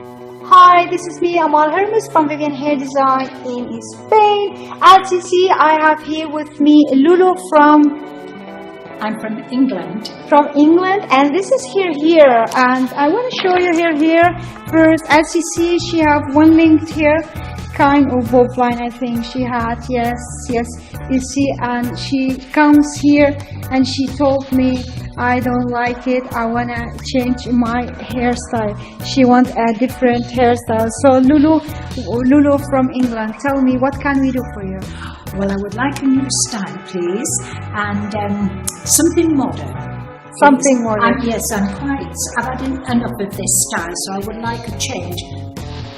Hi, this is me, Amal Hermuz from Vivian Hair Design in Spain. As you see, I have here with me Lulu I'm from England. And this is here, and I want to show you here first. As you see, she have one linked here, kind of bob line. I think she had, yes, you see, and she comes here and she told me, I don't like it, I want to change my hairstyle. She want a different hairstyle. So Lulu from England, tell me, what can we do for you? Well, I would like a new style, please, and something modern. Something modern. Yes, I've had enough of this style, so I would like a change,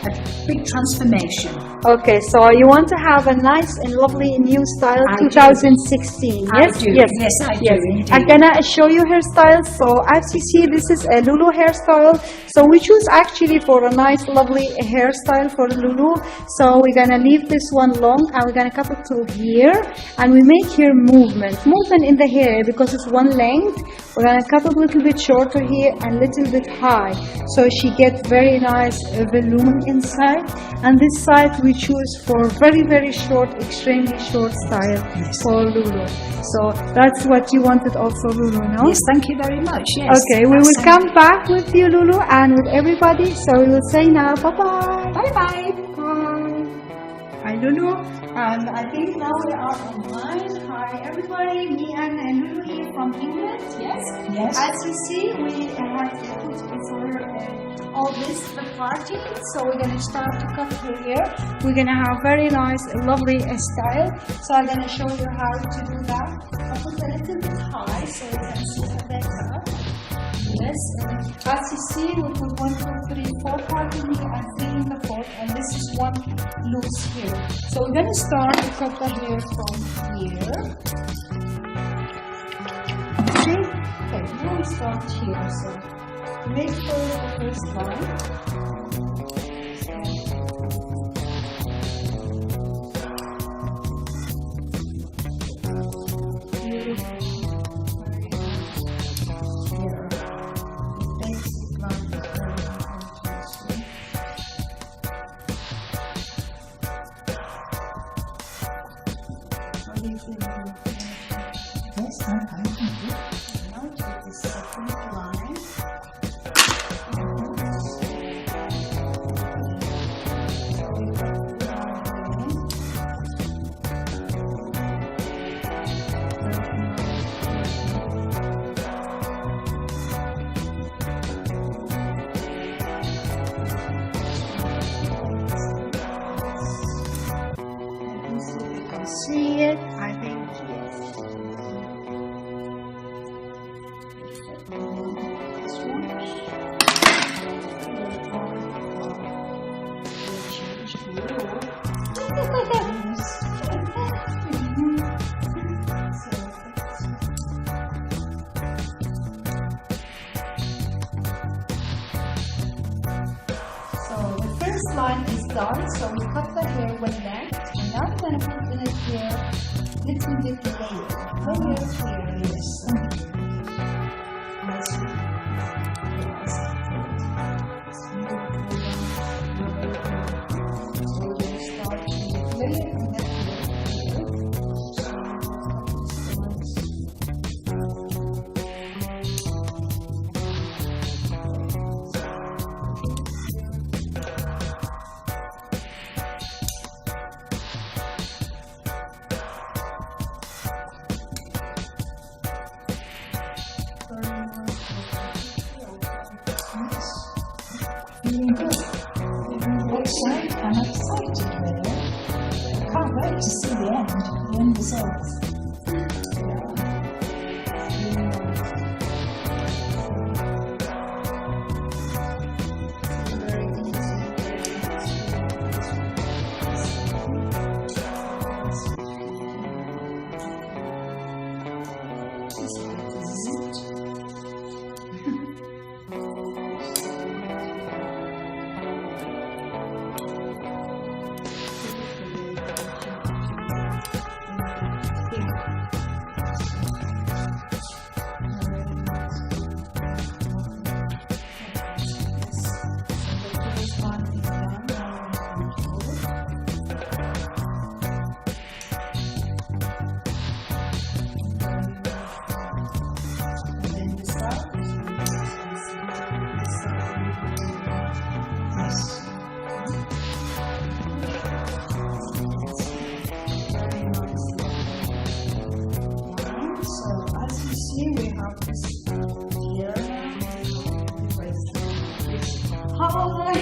a big transformation. Okay, so you want to have a nice and lovely new style, I 2016. Do. Yes, I do. yes, Yes, I do. Indeed. I'm gonna show you hairstyles. So as you see, this is a Lulu hairstyle. So we choose actually for a nice, lovely hairstyle for Lulu. So we're gonna leave this one long, and we're gonna cut it to here, and we make here movement in the hair because it's one length. We're gonna cut it a little bit shorter here and a little bit high, so she gets very nice volume inside. And this side we choose for very, very short, extremely short style for Lulu. So that's what you wanted also, Lulu, no? Yes, thank you very much. Yes. Okay, we will come back with you, Lulu, and with everybody. So we will say now, bye-bye. Bye-bye. Bye. Hi, Lulu. And I think now we are online. Hi, everybody. Me and Lulu here from England. Yes. Yes. As you see, we have put before all this the party. So we're gonna start to cut her hair. We're gonna have very nice, lovely style. So I'm gonna show you how to do that. I put a little bit high so you can see her better. Yes. As you see, we put 1, 2, 3, 4 part in here and 3 in the fourth, and this is one loose here. So we're gonna start to cut the hair from here. See? Okay, now we start here. So make sure the first line. Yes, I'm fine. Thank you. Now take the second line. See it? I think yes. This one. So the first line is done. So we cut the hair with length. And now we're going to put in it here little bit layer. Layers here, yes. Feeling good. Excited. I'm excited, really. Can't wait to see the end results. this one is done. And then the side. Yes. So as you see, we have this here. Hi!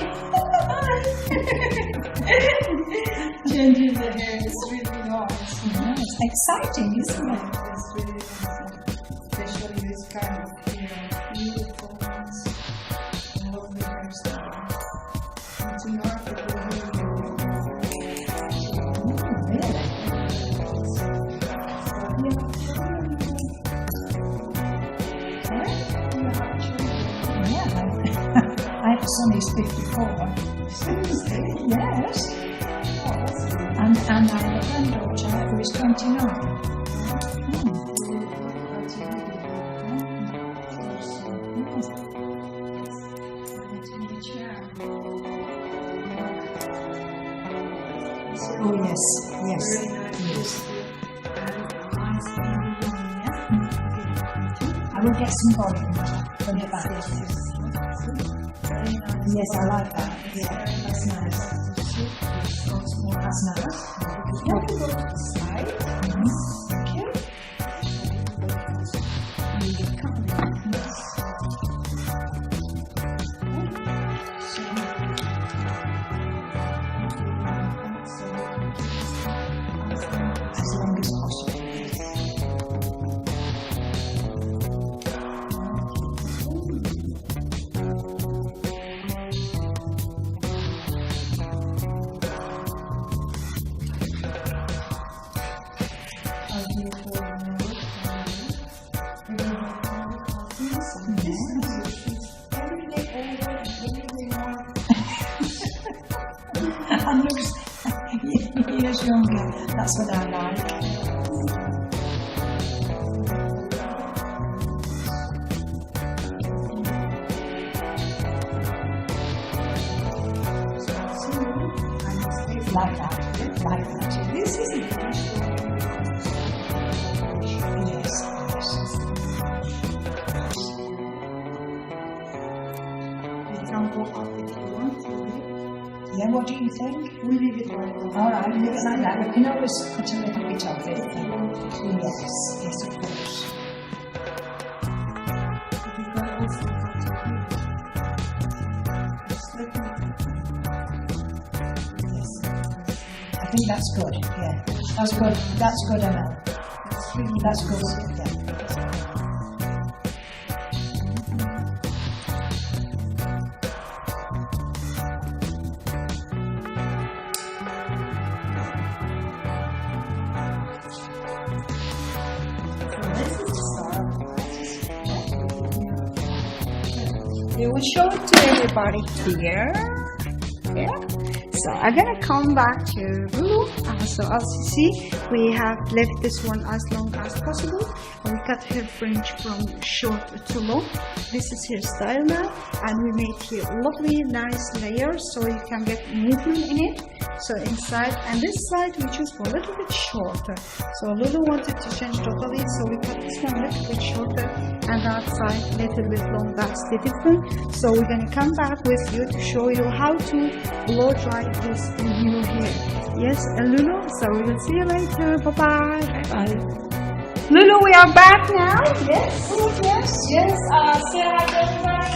Changing the hair is really nice. Yes, exciting, isn't it? It's really exciting. Especially this kind of beautiful ones. Lovely hairstyle. It's an art that we really my son is 54. Seriously? Yes. And I have a granddaughter who is 29. Oh yes, yes, yes. I will get some volume from the back. Yes, I like that. Yeah, that's nice. That's nice. Yeah. Go to the side. Thank you. As long as possible. And looks years younger. That's what I like. Like that. Like that. This is it. Yes. You can go up if you want to. Yeah, what do you think? We leave it like that. Alright, leave it like that. We can always put a little bit of it. Yes, yes, of course. You can also cut it. Yes. I think that's good. Yeah, that's good. That's good, Amal. That's good. Yeah. We will show it to everybody here. Yeah. So I'm gonna come back to Lulu. So as you see, we have left this one as long as possible. We cut her fringe from short to long. This is her style now, and we made here lovely, nice layers so you can get movement in it. So inside and this side we choose for a little bit shorter. So Lulu wanted to change totally, so we cut this one a little bit shorter and that side a little bit long. That's the difference. So we're gonna come back with you to show you how to blow dry this new hair. Yes, Lulu. So we will see you later. Bye bye. Bye. Lulu, we are back now. Yes. Yes. Yes. Say hi to everybody.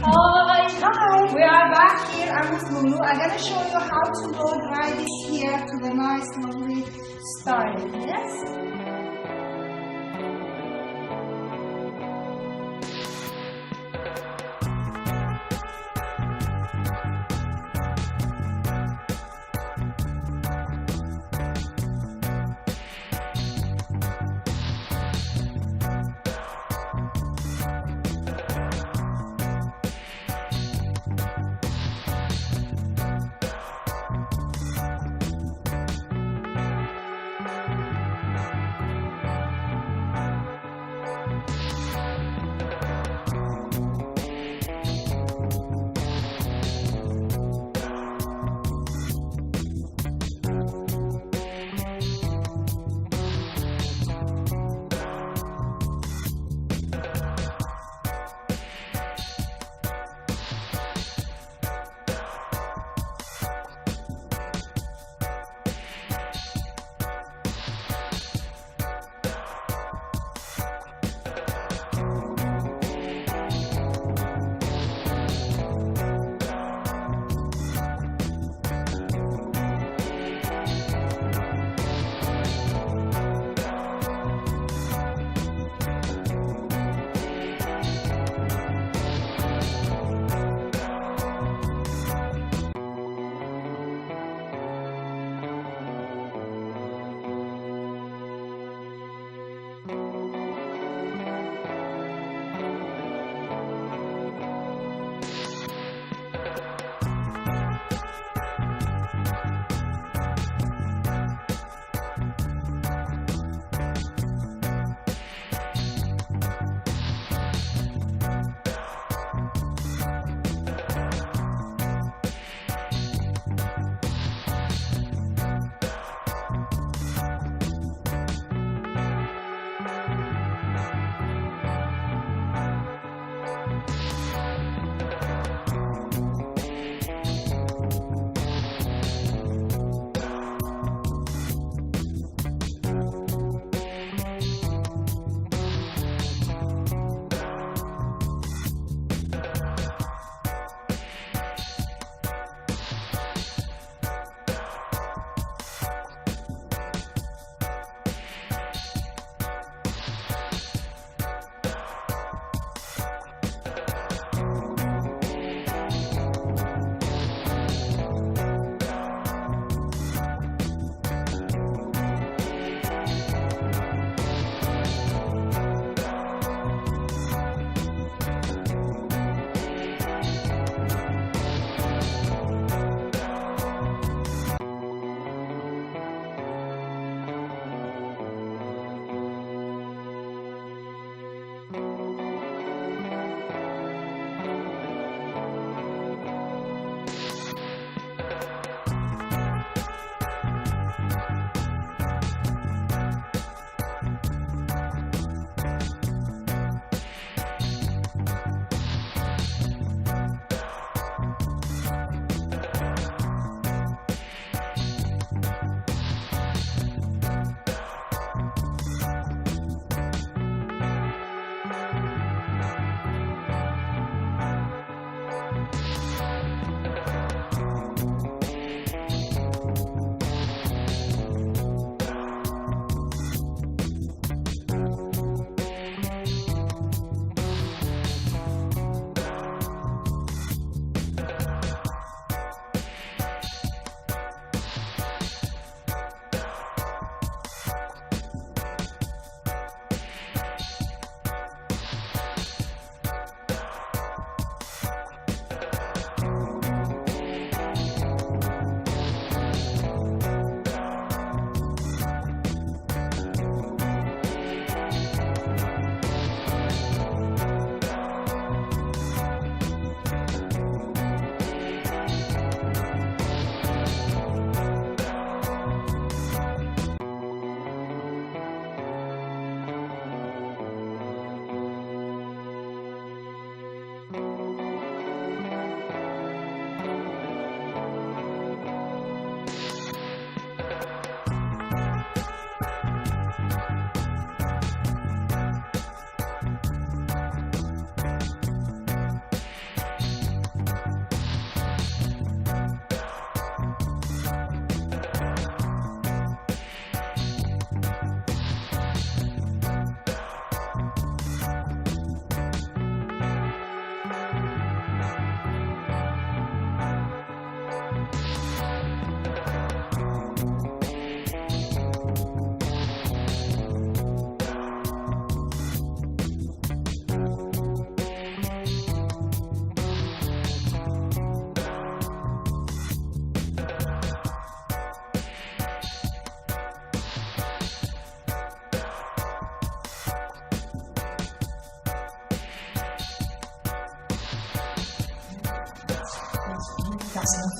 Hi. Hi. We are back here. I'm with Lulu. I'm gonna show you how to blow dry this hair to the nice, lovely style. Yes.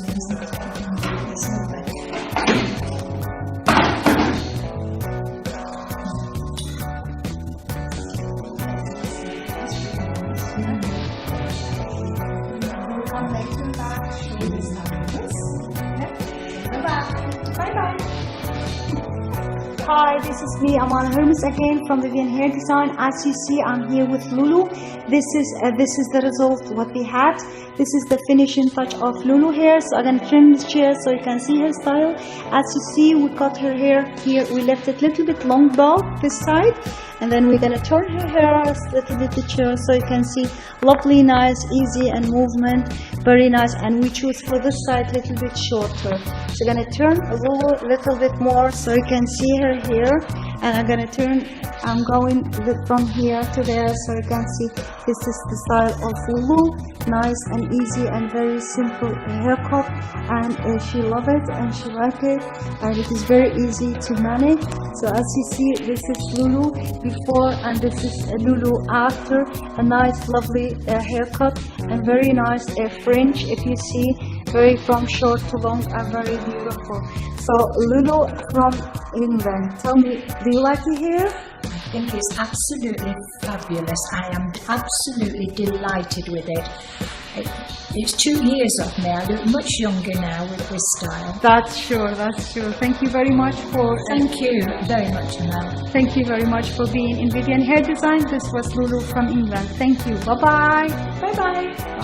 isn't it? It's lovely. We'll come later back, show you this happiness. Bye-bye. Bye-bye. Hi, this is me, Amal Hermuz again from Vivian Hair Design. As you see, I'm here with Lulu. This is the result what we had. This is the finishing touch of Lulu hair. So I'm gonna trim this chair so you can see her style. As you see, we cut her hair here. We left it a little bit long bow this side, and then we're gonna turn her hair a little bit to chair so you can see lovely, nice, easy and movement, very nice. And we choose for this side a little bit shorter. So I'm gonna turn a little bit more so you can see her hair, and I'm gonna turn. I'm going from here to there so you can see this is the style of Lulu. Nice and easy and very simple haircut, and she love it and she like it, and it is very easy to manage. So as you see, this is Lulu before and this is Lulu after. A nice lovely haircut and very nice fringe, if you see, very from short to long and very beautiful. So Lulu from England, tell me, do you like the hair? I think it's absolutely fabulous. I am absolutely delighted with it. It's 2 years of me. I look much younger now with this style. That's sure, that's sure. Thank you very much for Thank you very much, Mel. Thank you very much for being in Vivian Hair Design. This was Lulu from England. Thank you. Bye-bye. Bye-bye.